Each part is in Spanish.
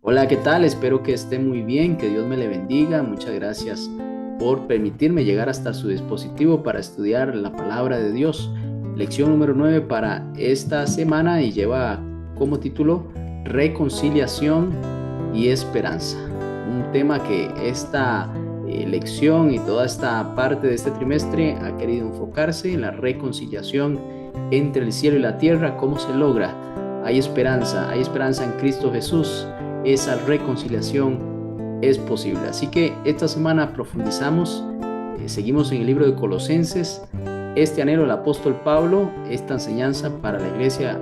Hola, ¿qué tal? Espero que esté muy bien, que Dios me le bendiga. Muchas gracias por permitirme llegar hasta su dispositivo para estudiar la palabra de Dios. Lección número 9 para esta semana y lleva como título Reconciliación y Esperanza. Un tema que esta lección y toda esta parte de este trimestre ha querido enfocarse en la reconciliación entre el cielo y la tierra. ¿Cómo se logra? Hay esperanza en Cristo Jesús. Esa reconciliación es posible. Así que esta semana profundizamos, seguimos en el libro de Colosenses, este anhelo del apóstol Pablo, esta enseñanza para la iglesia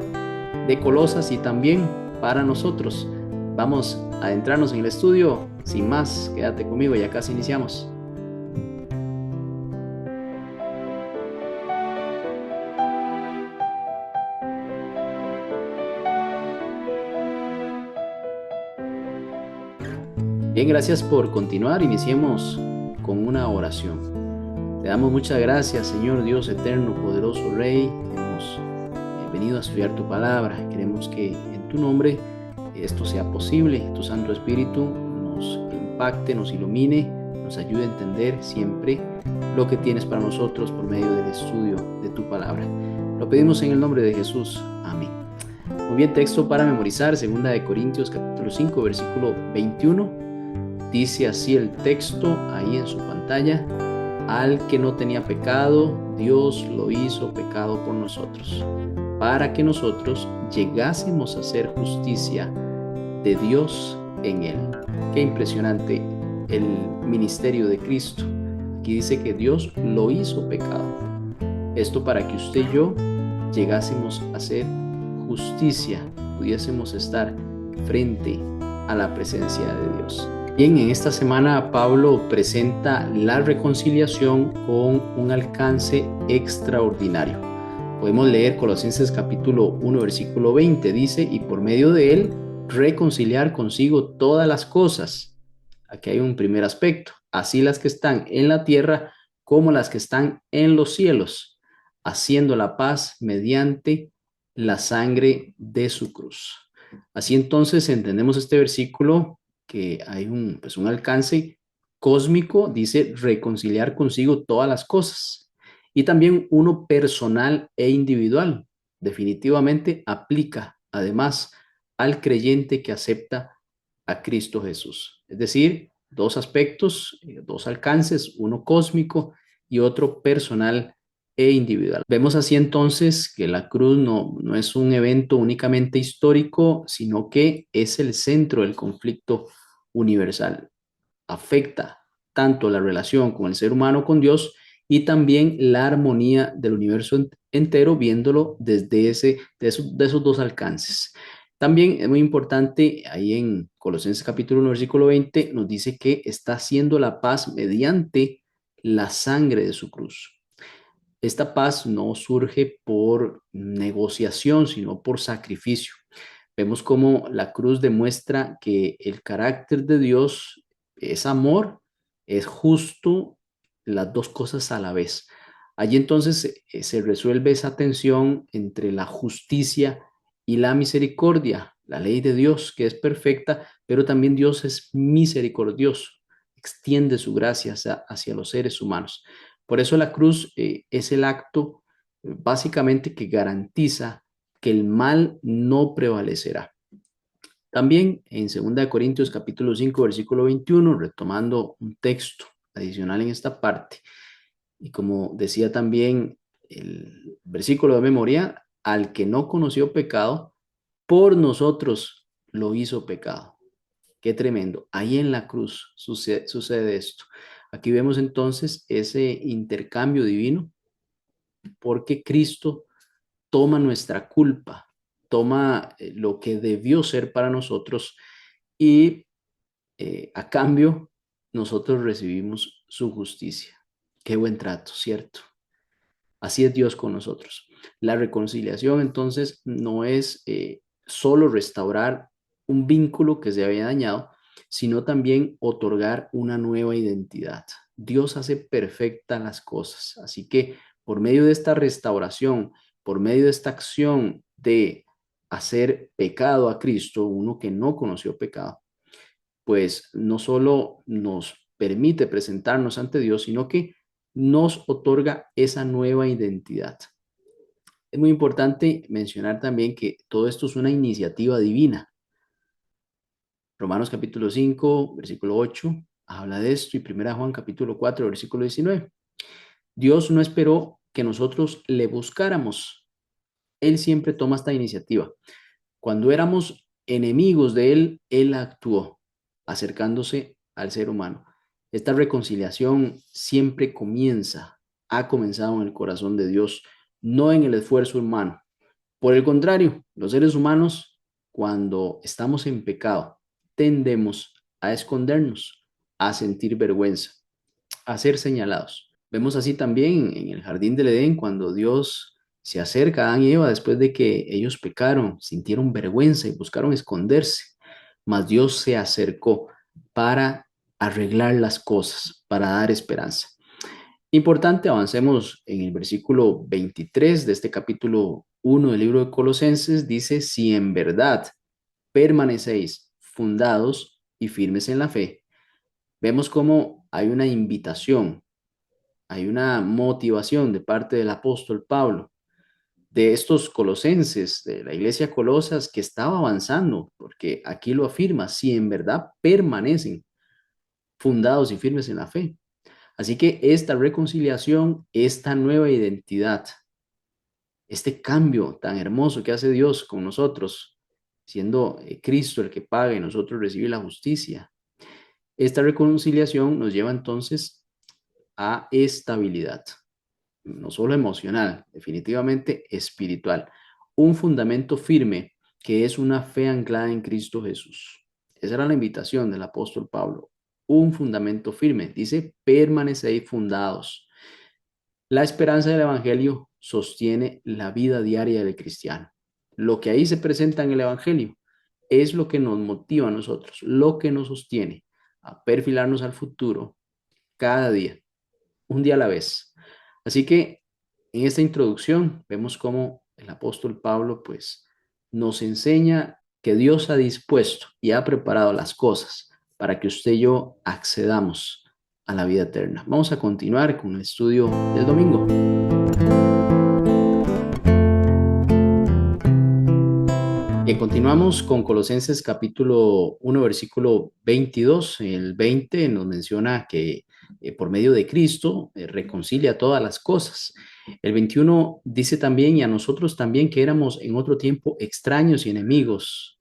de Colosas y también para nosotros. Vamos a adentrarnos en el estudio. Sin más, quédate conmigo, ya casi iniciamos. Bien, gracias por continuar. Iniciemos con una oración. Te damos muchas gracias, Señor Dios eterno, poderoso Rey. Hemos venido a estudiar tu palabra. Queremos que en tu nombre esto sea posible. Tu Santo Espíritu nos impacte, nos ilumine, nos ayude a entender siempre lo que tienes para nosotros por medio del estudio de tu palabra. Lo pedimos en el nombre de Jesús. Amén. Muy bien, texto para memorizar, 2 Corintios capítulo 5, versículo 21. Dice así el texto ahí en su pantalla: al que no tenía pecado, Dios lo hizo pecado por nosotros, para que nosotros llegásemos a ser justicia de Dios en él. Qué impresionante el ministerio de Cristo. Aquí dice que Dios lo hizo pecado. Esto para que usted y yo llegásemos a ser justicia, pudiésemos estar frente a la presencia de Dios. Bien, en esta semana Pablo presenta la reconciliación con un alcance extraordinario. Podemos leer Colosenses capítulo 1, versículo 20, dice: y por medio de él reconciliar consigo todas las cosas. Aquí hay un primer aspecto: así las que están en la tierra como las que están en los cielos, haciendo la paz mediante la sangre de su cruz. Así entonces entendemos este versículo que hay un alcance cósmico, dice reconciliar consigo todas las cosas, y también uno personal e individual. Definitivamente aplica además al creyente que acepta a Cristo Jesús. Es decir, dos aspectos, dos alcances, uno cósmico y otro personal e individual. Vemos así entonces que la cruz no es un evento únicamente histórico, sino que es el centro del conflicto universal. Afecta tanto la relación con el ser humano, con Dios, y también la armonía del universo entero, viéndolo desde de esos dos alcances. También es muy importante, ahí en Colosenses capítulo 1, versículo 20, nos dice que está haciendo la paz mediante la sangre de su cruz. Esta paz no surge por negociación, sino por sacrificio. Vemos cómo la cruz demuestra que el carácter de Dios es amor, es justo, las dos cosas a la vez. Allí entonces se resuelve esa tensión entre la justicia y la misericordia, la ley de Dios que es perfecta, pero también Dios es misericordioso, extiende su gracia hacia los seres humanos. Por eso la cruz es el acto básicamente que garantiza que el mal no prevalecerá. También en 2 Corintios capítulo 5 versículo 21, retomando un texto adicional en esta parte, y como decía también el versículo de memoria: al que no conoció pecado, por nosotros lo hizo pecado. Qué tremendo. Ahí en la cruz sucede esto. Aquí vemos entonces ese intercambio divino, porque Cristo toma nuestra culpa, toma lo que debió ser para nosotros, y a cambio nosotros recibimos su justicia. Qué buen trato, ¿cierto? Así es Dios con nosotros. La reconciliación entonces no es solo restaurar un vínculo que se había dañado, sino también otorgar una nueva identidad. Dios hace perfectas las cosas, así que por medio de esta restauración, por medio de esta acción de hacer pecado a Cristo, uno que no conoció pecado, pues no solo nos permite presentarnos ante Dios, sino que nos otorga esa nueva identidad. Es muy importante mencionar también que todo esto es una iniciativa divina. Romanos capítulo 5, versículo 8, habla de esto, y Primera Juan capítulo 4, versículo 19. Dios no esperó que nosotros le buscáramos. Él siempre toma esta iniciativa. Cuando éramos enemigos de Él, Él actuó, acercándose al ser humano. Esta reconciliación siempre ha comenzado en el corazón de Dios, no en el esfuerzo humano. Por el contrario, los seres humanos, cuando estamos en pecado, tendemos a escondernos, a sentir vergüenza, a ser señalados. Vemos así también en el jardín del Edén, cuando Dios se acerca a Adán y Eva después de que ellos pecaron, sintieron vergüenza y buscaron esconderse, mas Dios se acercó para arreglar las cosas, para dar esperanza. Importante, avancemos en el versículo 23 de este capítulo 1 del libro de Colosenses, dice: si en verdad permanecéis fundados y firmes en la fe. Vemos cómo hay una invitación, hay una motivación de parte del apóstol Pablo, de estos colosenses, de la iglesia Colosas, que estaba avanzando, porque aquí lo afirma: si en verdad permanecen fundados y firmes en la fe. Así que esta reconciliación, esta nueva identidad, este cambio tan hermoso que hace Dios con nosotros, siendo Cristo el que paga y nosotros recibir la justicia, esta reconciliación nos lleva entonces a estabilidad, no solo emocional, definitivamente espiritual, un fundamento firme que es una fe anclada en Cristo Jesús. Esa era la invitación del apóstol Pablo, un fundamento firme. Dice: permanecéis fundados. La esperanza del Evangelio sostiene la vida diaria del cristiano. Lo que ahí se presenta en el Evangelio es lo que nos motiva a nosotros, lo que nos sostiene a perfilarnos al futuro cada día, un día a la vez. Así que en esta introducción vemos cómo el apóstol Pablo pues nos enseña que Dios ha dispuesto y ha preparado las cosas para que usted y yo accedamos a la vida eterna. Vamos a continuar con el estudio del domingo. Y continuamos con Colosenses capítulo 1, versículo 22. El 20 nos menciona que por medio de Cristo reconcilia todas las cosas. El 21 dice también: y a nosotros también, que éramos en otro tiempo extraños y enemigos,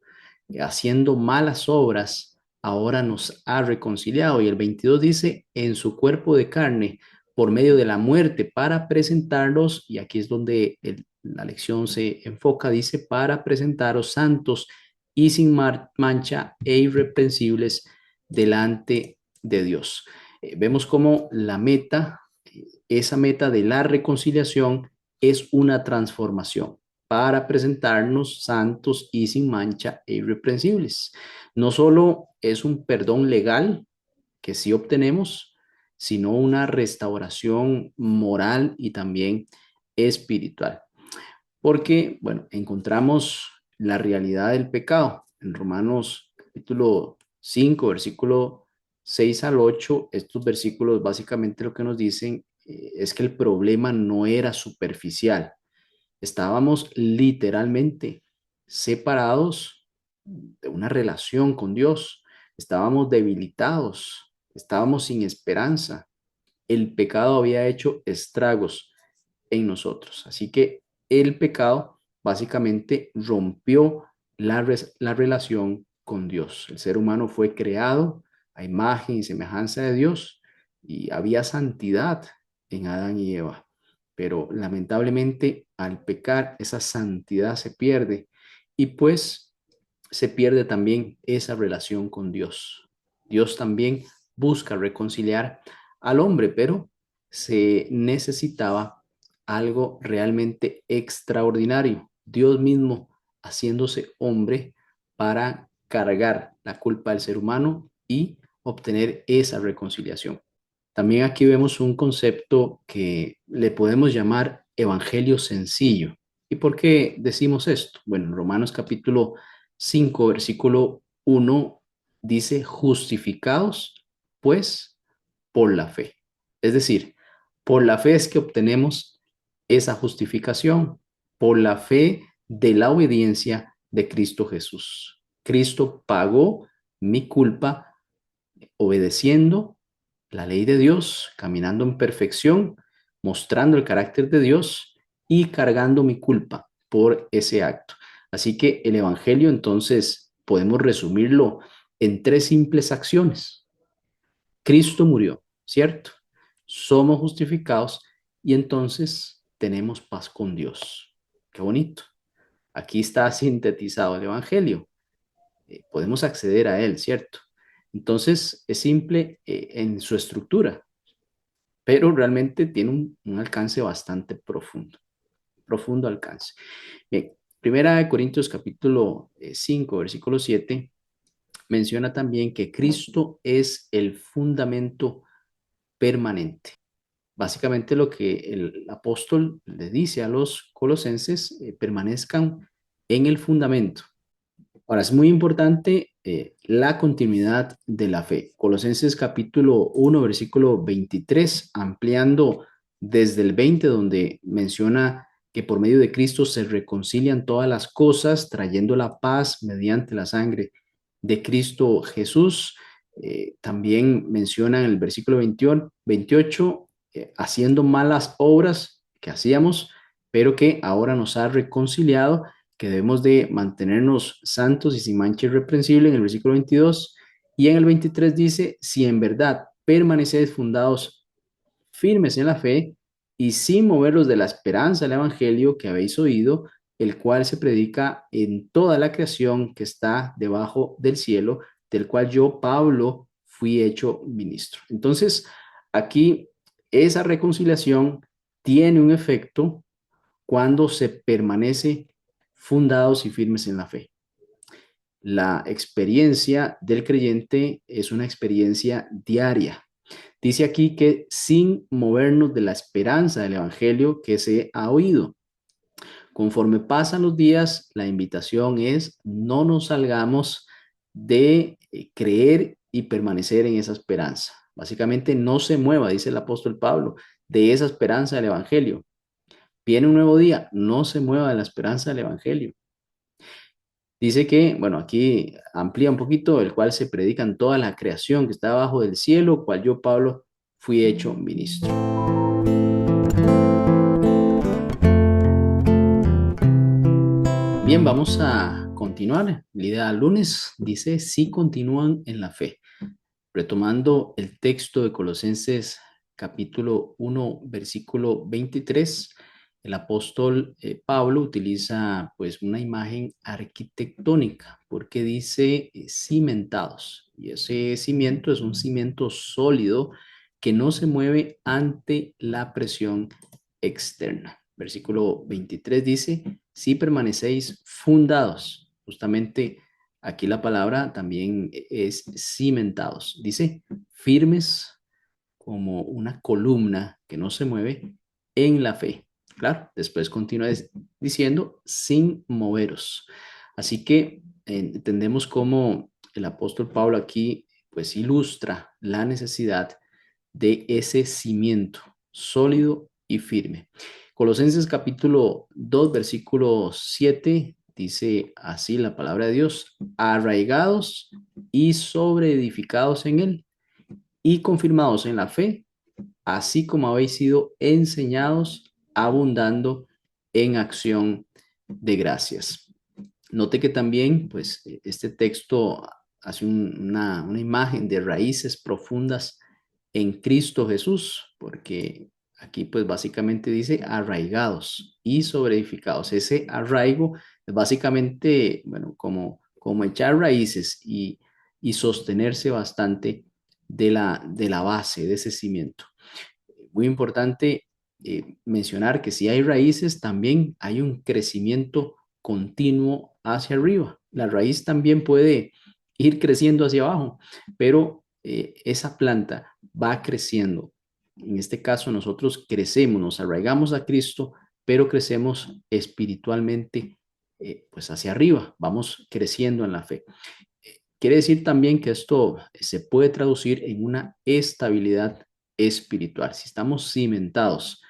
haciendo malas obras, ahora nos ha reconciliado. Y el 22 dice: en su cuerpo de carne, por medio de la muerte, para presentarlos, y aquí es donde la lección se enfoca, dice: para presentaros santos y sin mancha e irreprensibles delante de Dios. Vemos cómo la meta, esa meta de la reconciliación, es una transformación para presentarnos santos y sin mancha e irreprensibles. No solo es un perdón legal que sí obtenemos, sino una restauración moral y también espiritual. Porque, bueno, encontramos la realidad del pecado en Romanos capítulo 5, versículo 6 al 8. Estos versículos básicamente lo que nos dicen es que el problema no era superficial. Estábamos literalmente separados de una relación con Dios. Estábamos debilitados, estábamos sin esperanza. El pecado había hecho estragos en nosotros. Así que el pecado básicamente rompió la relación con Dios. El ser humano fue creado a imagen y semejanza de Dios y había santidad en Adán y Eva. Pero lamentablemente al pecar esa santidad se pierde y pues se pierde también esa relación con Dios. Dios también busca reconciliar al hombre, pero se necesitaba algo realmente extraordinario. Dios mismo haciéndose hombre para cargar la culpa del ser humano y obtener esa reconciliación. También aquí vemos un concepto que le podemos llamar evangelio sencillo. ¿Y por qué decimos esto? Bueno, en Romanos capítulo 5, versículo 1 dice justificados, pues, por la fe. Es decir, por la fe es que obtenemos esa justificación, por la fe de la obediencia de Cristo Jesús. Cristo pagó mi culpa obedeciendo la ley de Dios, caminando en perfección, mostrando el carácter de Dios y cargando mi culpa por ese acto. Así que el Evangelio entonces podemos resumirlo en tres simples acciones. Cristo murió, ¿cierto? Somos justificados y entonces tenemos paz con Dios. Qué bonito. Aquí está sintetizado el Evangelio. Podemos acceder a él, ¿cierto? Entonces es simple en su estructura, pero realmente tiene un alcance bastante profundo, profundo alcance. Bien, Primera de Corintios capítulo 5, versículo 7, menciona también que Cristo es el fundamento permanente. Básicamente lo que el apóstol le dice a los colosenses, permanezcan en el fundamento. Ahora, es muy importante la continuidad de la fe. Colosenses capítulo 1, versículo 23, ampliando desde el 20, donde menciona que por medio de Cristo se reconcilian todas las cosas, trayendo la paz mediante la sangre de Cristo Jesús. También menciona en el versículo 21, 28, haciendo malas obras que hacíamos, pero que ahora nos ha reconciliado, que debemos de mantenernos santos y sin mancha irreprensible en el versículo 22, y en el 23 dice, si en verdad permanecéis fundados firmes en la fe y sin moverlos de la esperanza del evangelio que habéis oído, el cual se predica en toda la creación que está debajo del cielo, del cual yo, Pablo, fui hecho ministro. Entonces, aquí esa reconciliación tiene un efecto cuando se permanece fundados y firmes en la fe. La experiencia del creyente es una experiencia diaria. Dice aquí que sin movernos de la esperanza del evangelio que se ha oído. Conforme pasan los días, la invitación es no nos salgamos de creer y permanecer en esa esperanza. Básicamente no se mueva, dice el apóstol Pablo, de esa esperanza del evangelio. Viene un nuevo día, no se mueva de la esperanza del evangelio. Dice que, bueno, aquí amplía un poquito, el cual se predica en toda la creación que está abajo del cielo, cual yo, Pablo, fui hecho ministro. Bien, vamos a continuar. El día lunes dice, si continúan en la fe. Retomando el texto de Colosenses capítulo 1, versículo 23, el apóstol Pablo utiliza pues una imagen arquitectónica porque dice cimentados, y ese cimiento es un cimiento sólido que no se mueve ante la presión externa. Versículo 23 dice, si permanecéis fundados, justamente aquí la palabra también es cimentados, dice firmes como una columna que no se mueve en la fe. Claro, después continúa diciendo sin moveros. Así que entendemos cómo el apóstol Pablo aquí pues ilustra la necesidad de ese cimiento sólido y firme. Colosenses capítulo 2, versículo 7 dice así la palabra de Dios, arraigados y sobreedificados en él y confirmados en la fe, así como habéis sido enseñados, abundando en acción de gracias. Note que también, pues, este texto hace una imagen de raíces profundas en Cristo Jesús, porque aquí, pues, básicamente dice arraigados y sobreedificados. Ese arraigo es básicamente, bueno, como echar raíces y sostenerse bastante de la base, de ese cimiento. Muy importante mencionar que si hay raíces, también hay un crecimiento continuo hacia arriba. La raíz también puede ir creciendo hacia abajo, pero esa planta va creciendo. En este caso, nosotros crecemos, nos arraigamos a Cristo, pero crecemos espiritualmente pues hacia arriba, vamos creciendo en la fe. Quiere decir también que esto se puede traducir en una estabilidad espiritual. Si estamos cimentados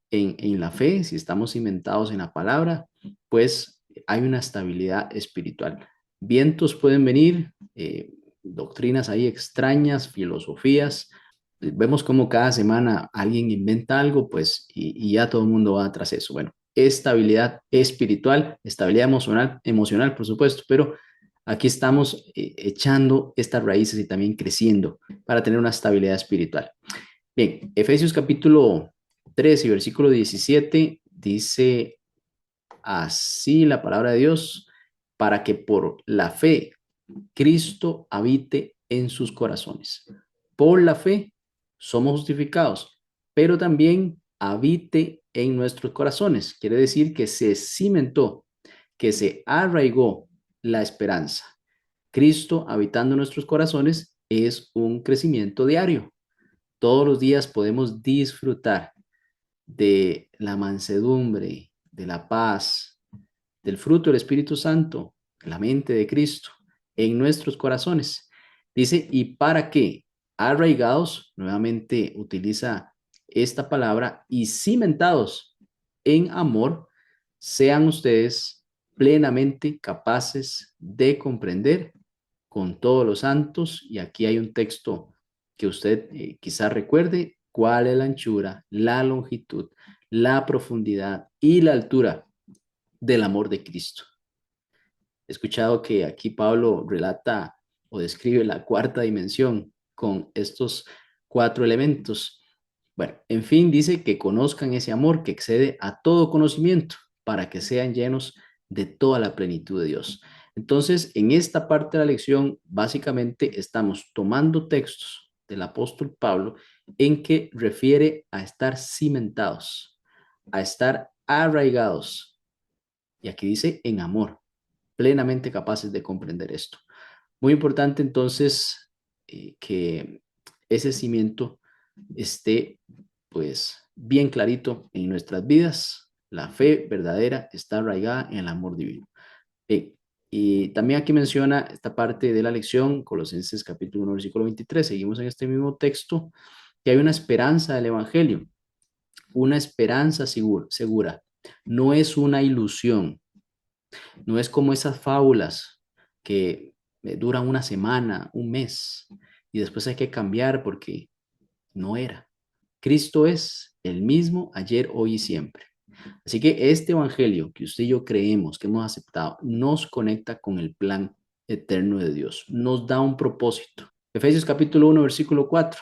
en la fe, si estamos cimentados en la palabra, pues hay una estabilidad espiritual. Vientos pueden venir, doctrinas ahí extrañas, filosofías. Vemos como cada semana alguien inventa algo, pues, y ya todo el mundo va tras eso. Bueno, estabilidad espiritual, estabilidad emocional, por supuesto, pero aquí estamos echando estas raíces y también creciendo para tener una estabilidad espiritual. Bien, Efesios capítulo 3 y versículo 17 dice así la palabra de Dios, para que por la fe Cristo habite en sus corazones. Por la fe somos justificados, pero también habite en nuestros corazones. Quiere decir que se cimentó, que se arraigó la esperanza. Cristo habitando en nuestros corazones es un crecimiento diario. Todos los días podemos disfrutar de la mansedumbre, de la paz, del fruto del Espíritu Santo, la mente de Cristo en nuestros corazones. Dice, ¿y para qué? Arraigados, nuevamente utiliza esta palabra, y cimentados en amor, sean ustedes plenamente capaces de comprender con todos los santos. Y aquí hay un texto que usted quizás recuerde, cuál es la anchura, la longitud, la profundidad y la altura del amor de Cristo. He escuchado que aquí Pablo relata o describe la cuarta dimensión con estos cuatro elementos. Bueno, en fin, dice que conozcan ese amor que excede a todo conocimiento para que sean llenos de toda la plenitud de Dios. Entonces, en esta parte de la lección, básicamente estamos tomando textos del apóstol Pablo en que refiere a estar cimentados, a estar arraigados. Y aquí dice en amor, plenamente capaces de comprender esto. Muy importante entonces que ese cimiento esté pues bien clarito en nuestras vidas. La fe verdadera está arraigada en el amor divino. Y también aquí menciona esta parte de la lección, Colosenses capítulo 1, versículo 23. Seguimos en este mismo texto, que hay una esperanza del Evangelio, una esperanza segura. No es una ilusión, no es como esas fábulas que duran una semana, un mes, y después hay que cambiar porque no era. Cristo es el mismo ayer, hoy y siempre. Así que este evangelio que usted y yo creemos, que hemos aceptado, nos conecta con el plan eterno de Dios, nos da un propósito. Efesios capítulo 1, versículo 4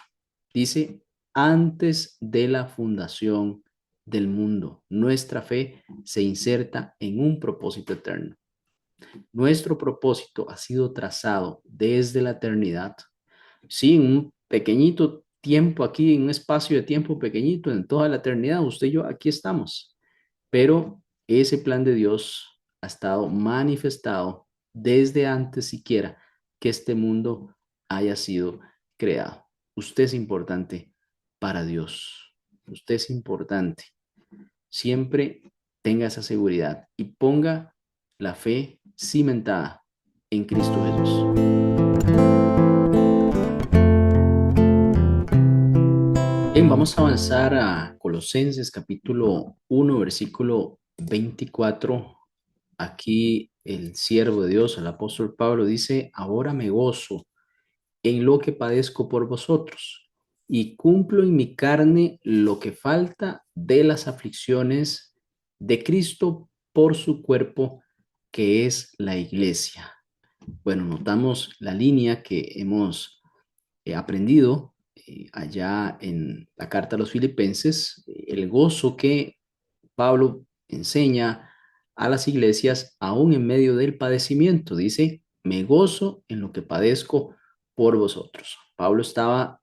dice, antes de la fundación del mundo, nuestra fe se inserta en un propósito eterno. Nuestro propósito ha sido trazado desde la eternidad. Sí, en un pequeñito tiempo aquí, en un espacio de tiempo pequeñito, en toda la eternidad, usted y yo aquí estamos. Pero ese plan de Dios ha estado manifestado desde antes siquiera que este mundo haya sido creado. Usted es importante para Dios. Usted es importante. Siempre tenga esa seguridad y ponga la fe cimentada en Cristo Jesús. Bien, vamos a avanzar a Colosenses capítulo 1, versículo 24. Aquí el siervo de Dios, el apóstol Pablo, dice, ahora me gozo en lo que padezco por vosotros y cumplo en mi carne lo que falta de las aflicciones de Cristo por su cuerpo, que es la iglesia. Bueno, notamos la línea que hemos aprendido allá en la carta a los filipenses, el gozo que Pablo enseña a las iglesias aún en medio del padecimiento. Dice, me gozo en lo que padezco por vosotros. Pablo estaba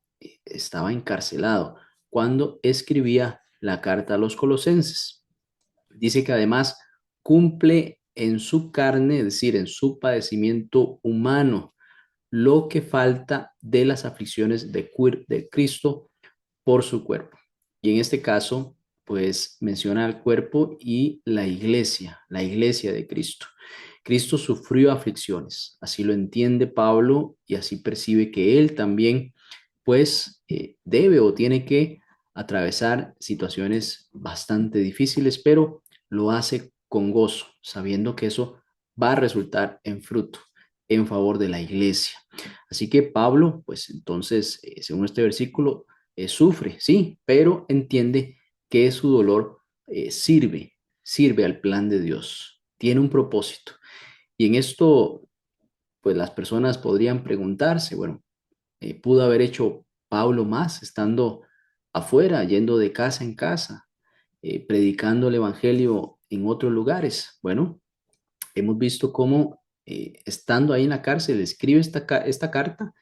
encarcelado cuando escribía la carta a los colosenses. Dice que además cumple en su carne, es decir, en su padecimiento humano, lo que falta de las aflicciones de Cristo por su cuerpo. Y en este caso, pues menciona al cuerpo y la iglesia de Cristo. Cristo sufrió aflicciones, así lo entiende Pablo y así percibe que él también, pues, debe o tiene que atravesar situaciones bastante difíciles, pero lo hace con gozo, sabiendo que eso va a resultar en fruto en favor de la iglesia. Así que Pablo, pues entonces, según este versículo, sufre, sí, pero entiende que su dolor sirve al plan de Dios, tiene un propósito. Y en esto, pues las personas podrían preguntarse, bueno, ¿pudo haber hecho Pablo más estando afuera, yendo de casa en casa, predicando el evangelio en otros lugares? Bueno, hemos visto cómo estando ahí en la cárcel escribe esta carta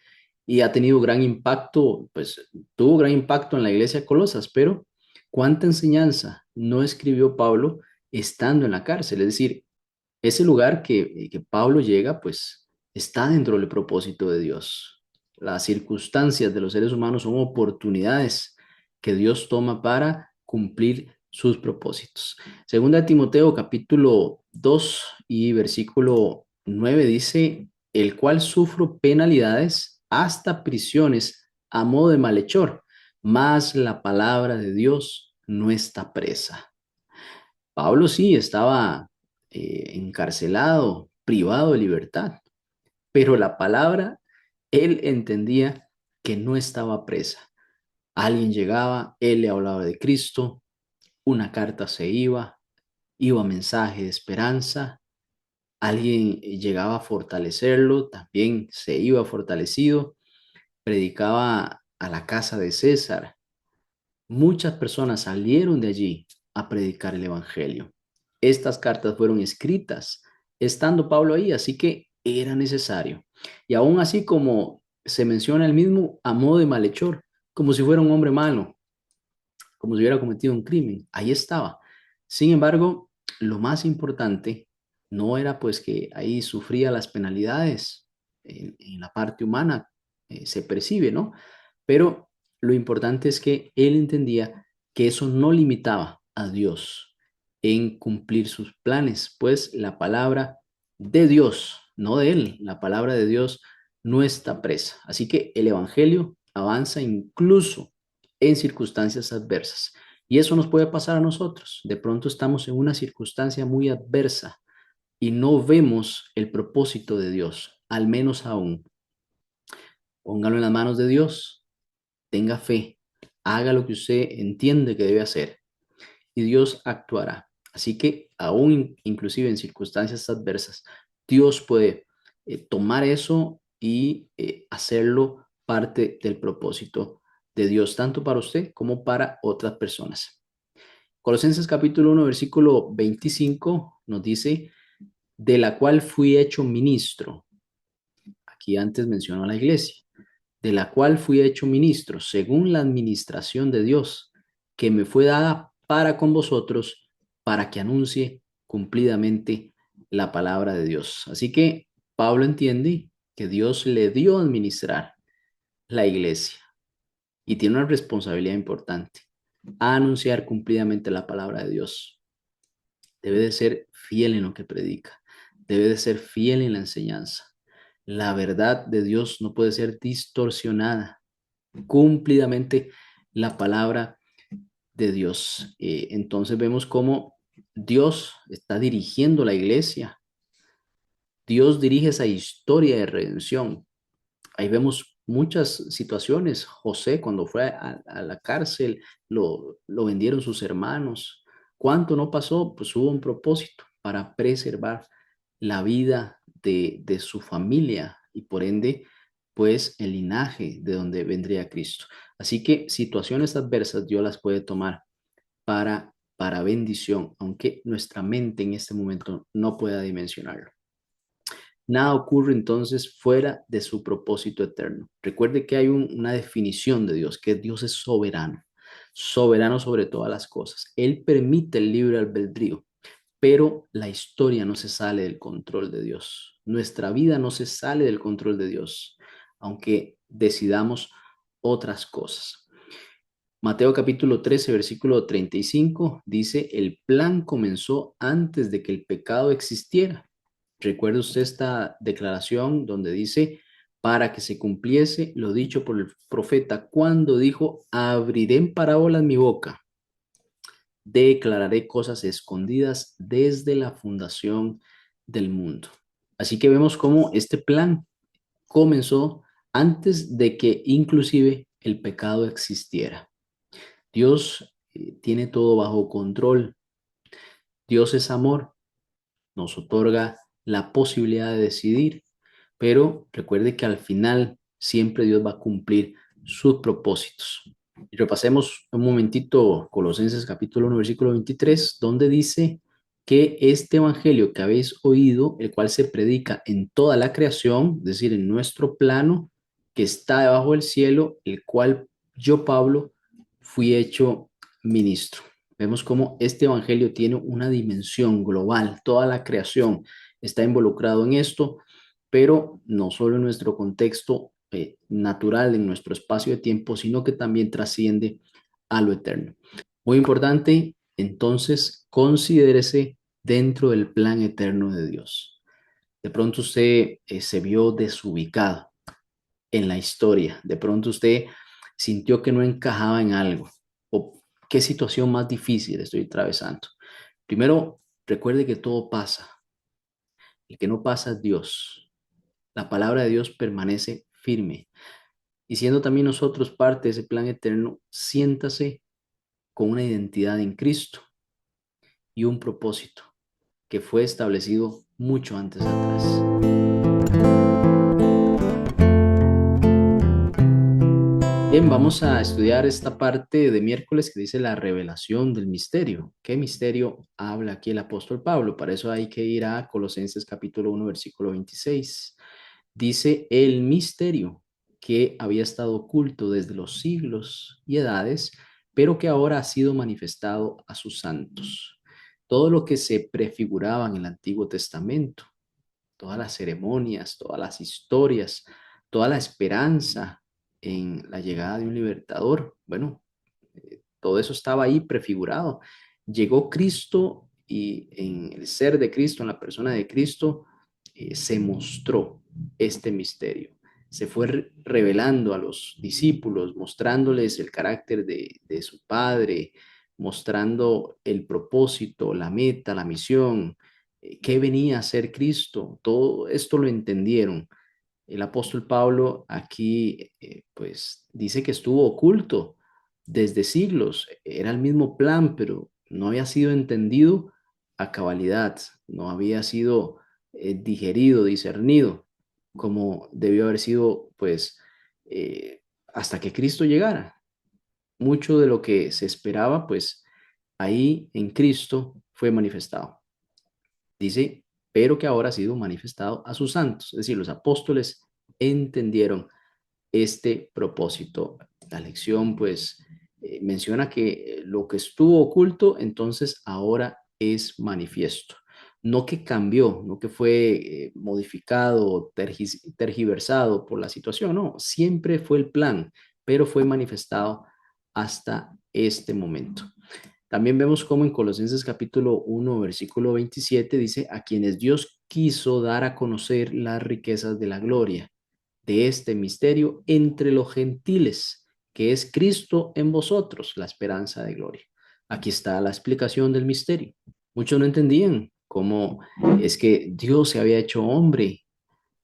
y ha tenido gran impacto, pues tuvo gran impacto en la iglesia de Colosas, pero ¿cuánta enseñanza no escribió Pablo estando en la cárcel? Es decir, ese lugar que Pablo llega, pues está dentro del propósito de Dios. Las circunstancias de los seres humanos son oportunidades que Dios toma para cumplir sus propósitos. Segunda de Timoteo capítulo 2 y versículo 9 dice, el cual sufro penalidades hasta prisiones a modo de malhechor, mas la palabra de Dios no está presa. Pablo sí estaba encarcelado, privado de libertad, pero la palabra, él entendía que no estaba presa. Alguien llegaba, él le hablaba de Cristo, una carta se iba mensaje de esperanza, alguien llegaba a fortalecerlo, también se iba fortalecido, predicaba a la casa de César. Muchas personas salieron de allí a predicar el Evangelio. Estas cartas fueron escritas estando Pablo ahí, así que era necesario. Y aún así como se menciona el mismo a modo de malhechor, como si fuera un hombre malo, como si hubiera cometido un crimen, ahí estaba. Sin embargo, lo más importante no era pues que ahí sufría las penalidades en la parte humana, se percibe, ¿no? Pero lo importante es que él entendía que eso no limitaba a Dios en cumplir sus planes, pues la palabra de Dios, no de él, la palabra de Dios no está presa. Así que el Evangelio avanza incluso en circunstancias adversas. Y eso nos puede pasar a nosotros. De pronto estamos en una circunstancia muy adversa y no vemos el propósito de Dios, al menos aún. Póngalo en las manos de Dios, tenga fe, haga lo que usted entiende que debe hacer y Dios actuará. Así que aún inclusive en circunstancias adversas, Dios puede tomar eso y hacerlo parte del propósito de Dios, tanto para usted como para otras personas. Colosenses capítulo 1, versículo 25 nos dice, de la cual fui hecho ministro. Aquí antes mencionó a la iglesia, de la cual fui hecho ministro, según la administración de Dios, que me fue dada para con vosotros, para que anuncie cumplidamente la palabra de Dios. Así que Pablo entiende que Dios le dio a administrar la iglesia y tiene una responsabilidad importante, a anunciar cumplidamente la palabra de Dios. Debe de ser fiel en lo que predica, debe de ser fiel en la enseñanza. La verdad de Dios no puede ser distorsionada, cumplidamente la palabra de Dios. Entonces vemos cómo Dios está dirigiendo la iglesia. Dios dirige esa historia de redención. Ahí vemos muchas situaciones. José, cuando fue a la cárcel, lo vendieron sus hermanos. ¿Cuánto no pasó? Pues hubo un propósito para preservar la vida de su familia y por ende, pues el linaje de donde vendría Cristo. Así que situaciones adversas Dios las puede tomar para bendición, aunque nuestra mente en este momento no pueda dimensionarlo. Nada ocurre entonces fuera de su propósito eterno. Recuerde que hay una definición de Dios, que Dios es soberano, soberano sobre todas las cosas. Él permite el libre albedrío, pero la historia no se sale del control de Dios. Nuestra vida no se sale del control de Dios, aunque decidamos otras cosas. Mateo capítulo 13, versículo 35 dice, el plan comenzó antes de que el pecado existiera. Recuerde usted esta declaración donde dice, para que se cumpliese lo dicho por el profeta cuando dijo, abriré en parábolas mi boca, declararé cosas escondidas desde la fundación del mundo. Así que vemos cómo este plan comenzó antes de que inclusive el pecado existiera. Dios tiene todo bajo control. Dios es amor, nos otorga la posibilidad de decidir, pero recuerde que al final siempre Dios va a cumplir sus propósitos. Y repasemos un momentito Colosenses capítulo 1, versículo 23, donde dice que este evangelio que habéis oído, el cual se predica en toda la creación, es decir, en nuestro plano que está debajo del cielo, el cual yo, Pablo, fui hecho ministro. Vemos cómo este evangelio tiene una dimensión global, toda la creación está involucrado en esto, pero no solo en nuestro contexto natural, en nuestro espacio de tiempo, sino que también trasciende a lo eterno. Muy importante, entonces, considérese dentro del plan eterno de Dios. De pronto usted se vio desubicado en la historia, de pronto usted sintió que no encajaba en algo, o qué situación más difícil estoy atravesando. Primero, recuerde que todo pasa, el que no pasa es Dios. La palabra de Dios permanece firme. Y siendo también nosotros parte de ese plan eterno, siéntase con una identidad en Cristo y un propósito que fue establecido mucho antes atrás. Bien, vamos a estudiar esta parte de miércoles que dice la revelación del misterio. ¿Qué misterio habla aquí el apóstol Pablo? Para eso hay que ir a Colosenses capítulo 1, versículo 26. Dice el misterio que había estado oculto desde los siglos y edades, pero que ahora ha sido manifestado a sus santos. Todo lo que se prefiguraba en el Antiguo Testamento, todas las ceremonias, todas las historias, toda la esperanza en la llegada de un libertador. Bueno, todo eso estaba ahí prefigurado. Llegó Cristo y en el ser de Cristo, en la persona de Cristo, se mostró este misterio. Se fue revelando a los discípulos, mostrándoles el carácter de su Padre, mostrando el propósito, la meta, la misión, qué venía a ser Cristo. Todo esto lo entendieron. El apóstol Pablo aquí pues dice que estuvo oculto desde siglos. Era el mismo plan, pero no había sido entendido a cabalidad, no había sido digerido, discernido, como debió haber sido pues hasta que Cristo llegara. Mucho de lo que se esperaba pues ahí en Cristo fue manifestado. Dice, pero que ahora ha sido manifestado a sus santos, es decir, los apóstoles entendieron este propósito. La lección pues menciona que lo que estuvo oculto entonces ahora es manifiesto. No que cambió, no que fue modificado, tergiversado por la situación, no, siempre fue el plan, pero fue manifestado hasta este momento. También vemos cómo en Colosenses capítulo 1, versículo 27 dice, a quienes Dios quiso dar a conocer las riquezas de la gloria de este misterio entre los gentiles, que es Cristo en vosotros, la esperanza de gloria. Aquí está la explicación del misterio. Muchos no entendían cómo es que Dios se había hecho hombre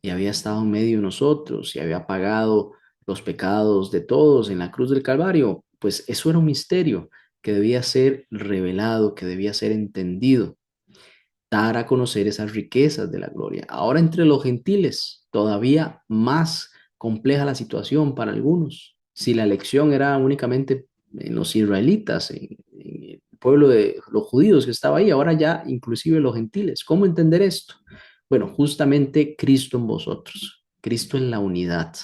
y había estado en medio de nosotros y había pagado los pecados de todos en la cruz del Calvario. Pues eso era un misterio que debía ser revelado, que debía ser entendido, dar a conocer esas riquezas de la gloria. Ahora entre los gentiles, todavía más compleja la situación para algunos. Si la elección era únicamente en los israelitas, en el pueblo de los judíos que estaba ahí, ahora ya inclusive los gentiles. ¿Cómo entender esto? Bueno, justamente Cristo en vosotros, Cristo en la unidad.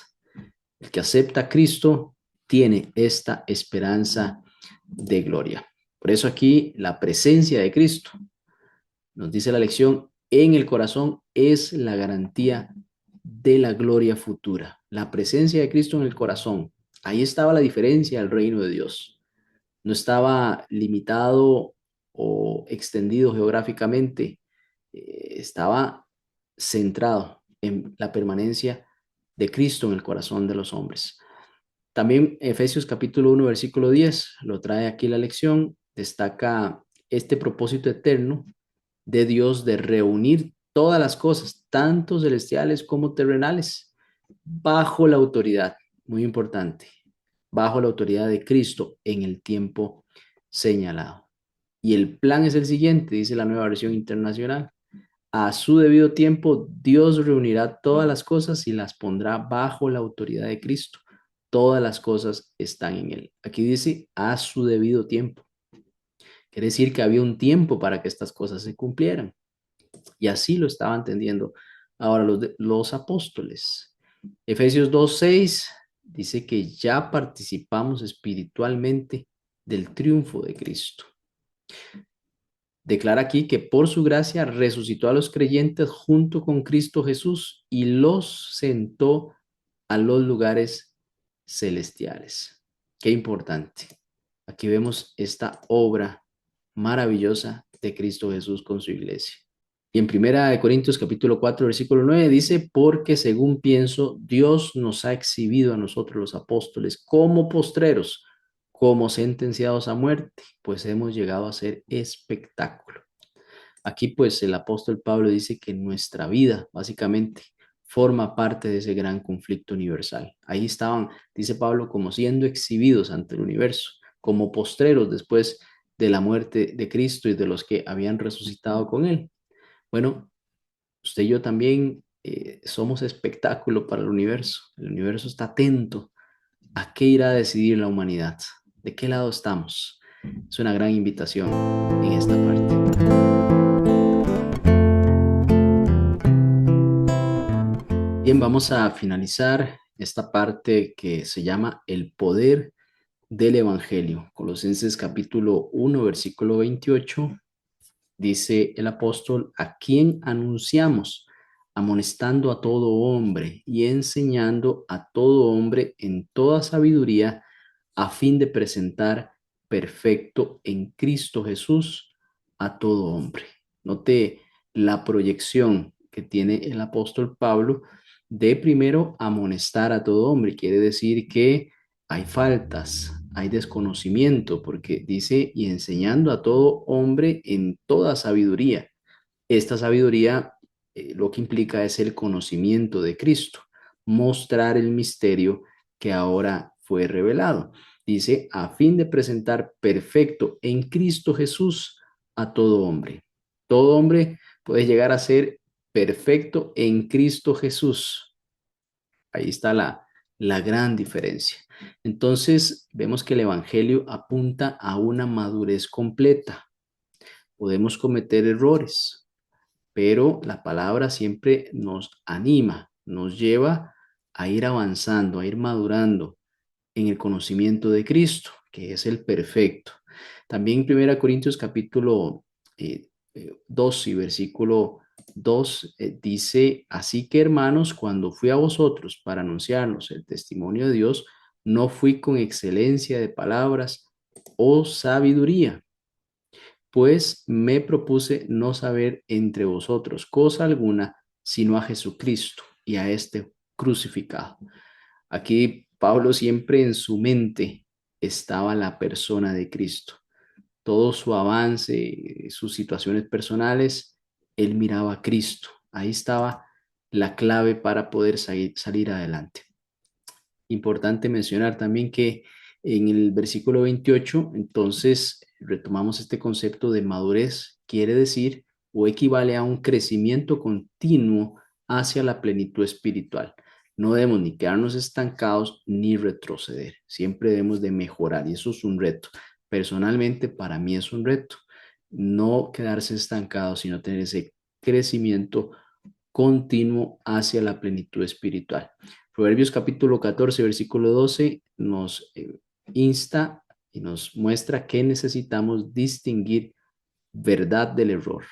El que acepta a Cristo tiene esta esperanza de gloria. Por eso aquí la presencia de Cristo, nos dice la lección, en el corazón es la garantía de la gloria futura. La presencia de Cristo en el corazón. Ahí estaba la diferencia del reino de Dios. No estaba limitado o extendido geográficamente. Estaba centrado en la permanencia de Cristo en el corazón de los hombres. También Efesios capítulo 1, versículo 10, lo trae aquí la lección, destaca este propósito eterno de Dios de reunir todas las cosas, tanto celestiales como terrenales, bajo la autoridad, muy importante, bajo la autoridad de Cristo en el tiempo señalado. Y el plan es el siguiente, dice la nueva versión internacional. A su debido tiempo, Dios reunirá todas las cosas y las pondrá bajo la autoridad de Cristo. Todas las cosas están en Él. Aquí dice a su debido tiempo. Quiere decir que había un tiempo para que estas cosas se cumplieran. Y así lo estaban entendiendo ahora los apóstoles. Efesios 2:6 dice que ya participamos espiritualmente del triunfo de Cristo. Declara aquí que por su gracia resucitó a los creyentes junto con Cristo Jesús y los sentó a los lugares celestiales. Qué importante. Aquí vemos esta obra maravillosa de Cristo Jesús con su iglesia. Y en Primera de Corintios capítulo 4 versículo 9 dice, porque según pienso, Dios nos ha exhibido a nosotros los apóstoles como postreros, como sentenciados a muerte, pues hemos llegado a ser espectáculo. Aquí pues el apóstol Pablo dice que nuestra vida básicamente forma parte de ese gran conflicto universal. Ahí estaban, dice Pablo, como siendo exhibidos ante el universo, como postreros después de la muerte de Cristo y de los que habían resucitado con él. Bueno, usted y yo también somos espectáculo para el universo. El universo está atento a qué irá a decidir la humanidad, de qué lado estamos. Es una gran invitación en esta parte. Bien, vamos a finalizar esta parte que se llama el poder del Evangelio. Colosenses capítulo 1, versículo 28. Dice el apóstol, a quien anunciamos, amonestando a todo hombre y enseñando a todo hombre en toda sabiduría, a fin de presentar perfecto en Cristo Jesús a todo hombre. Note la proyección que tiene el apóstol Pablo de primero amonestar a todo hombre. Quiere decir que hay faltas, hay desconocimiento, porque dice, y enseñando a todo hombre en toda sabiduría. Esta sabiduría lo que implica es el conocimiento de Cristo, mostrar el misterio que ahora fue revelado. Dice, a fin de presentar perfecto en Cristo Jesús a todo hombre. Todo hombre puede llegar a ser perfecto en Cristo Jesús. Ahí está la gran diferencia. Entonces, vemos que el Evangelio apunta a una madurez completa. Podemos cometer errores, pero la palabra siempre nos anima, nos lleva a ir avanzando, a ir madurando en el conocimiento de Cristo, que es el perfecto. También 1 Corintios capítulo 2 y versículo 2 dice, así que hermanos, cuando fui a vosotros para anunciarnos el testimonio de Dios, no fui con excelencia de palabras o sabiduría, pues me propuse no saber entre vosotros cosa alguna, sino a Jesucristo y a este crucificado. Aquí Pablo siempre en su mente estaba la persona de Cristo. Todo su avance, sus situaciones personales, él miraba a Cristo. Ahí estaba la clave para poder salir adelante. Importante mencionar también que en el versículo 28, entonces retomamos este concepto de madurez, quiere decir o equivale a un crecimiento continuo hacia la plenitud espiritual. No debemos ni quedarnos estancados ni retroceder, siempre debemos de mejorar y eso es un reto. Personalmente, para mí es un reto no quedarse estancados, sino tener ese crecimiento continuo hacia la plenitud espiritual. Proverbios capítulo 14, versículo 12 nos insta y nos muestra que necesitamos distinguir verdad del error.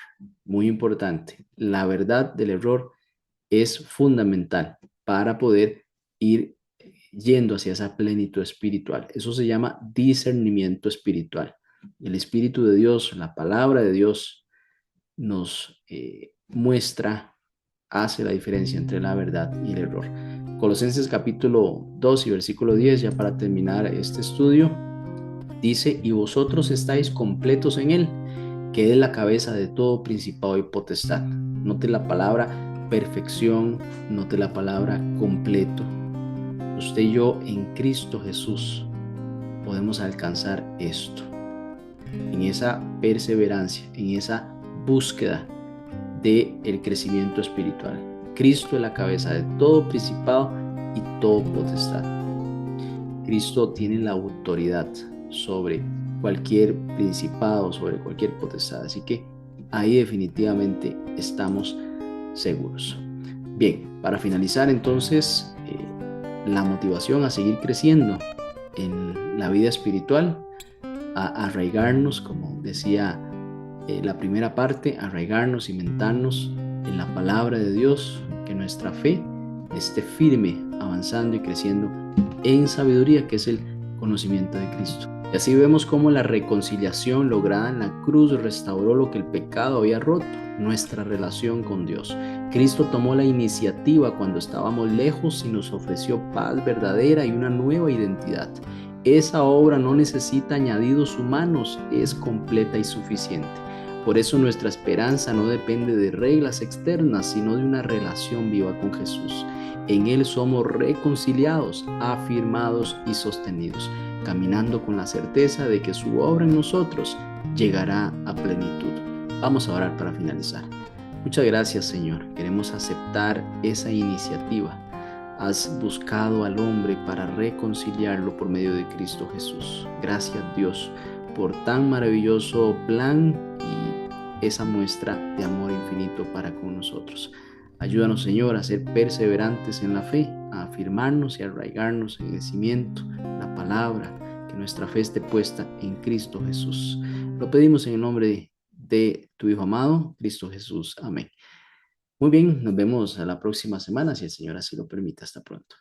Muy importante. La verdad del error es fundamental para poder ir yendo hacia esa plenitud espiritual. Eso se llama discernimiento espiritual. El Espíritu de Dios, la palabra de Dios, nos muestra hace la diferencia entre la verdad y el error. Colosenses capítulo 2 y versículo 10, ya para terminar este estudio, dice: y vosotros estáis completos en él, que es la cabeza de todo principado y potestad. Note la palabra perfección, note la palabra completo. Usted y yo en Cristo Jesús podemos alcanzar esto, en esa perseverancia, en esa búsqueda del crecimiento espiritual. Cristo es la cabeza de todo principado y todo potestad. Cristo tiene la autoridad sobre cualquier principado, sobre cualquier potestad. Así que ahí definitivamente estamos seguros. Bien, para finalizar entonces, la motivación a seguir creciendo en la vida espiritual, a arraigarnos, como decía la primera parte, arraigarnos, cimentarnos en la palabra de Dios, que nuestra fe esté firme, avanzando y creciendo en sabiduría, que es el conocimiento de Cristo. Y así vemos cómo la reconciliación lograda en la cruz restauró lo que el pecado había roto, nuestra relación con Dios. Cristo tomó la iniciativa cuando estábamos lejos y nos ofreció paz verdadera y una nueva identidad. Esa obra no necesita añadidos humanos, es completa y suficiente. Por eso nuestra esperanza no depende de reglas externas, sino de una relación viva con Jesús. En Él somos reconciliados, afirmados y sostenidos, caminando con la certeza de que su obra en nosotros llegará a plenitud. Vamos a orar para finalizar. Muchas gracias, Señor. Queremos aceptar esa iniciativa. Has buscado al hombre para reconciliarlo por medio de Cristo Jesús. Gracias, Dios, por tan maravilloso plan y esa muestra de amor infinito para con nosotros. Ayúdanos, Señor, a ser perseverantes en la fe, a afirmarnos y arraigarnos en el cimiento, la palabra, que nuestra fe esté puesta en Cristo Jesús. Lo pedimos en el nombre de tu Hijo amado, Cristo Jesús. Amén. Muy bien, nos vemos la próxima semana, si el Señor así lo permite. Hasta pronto.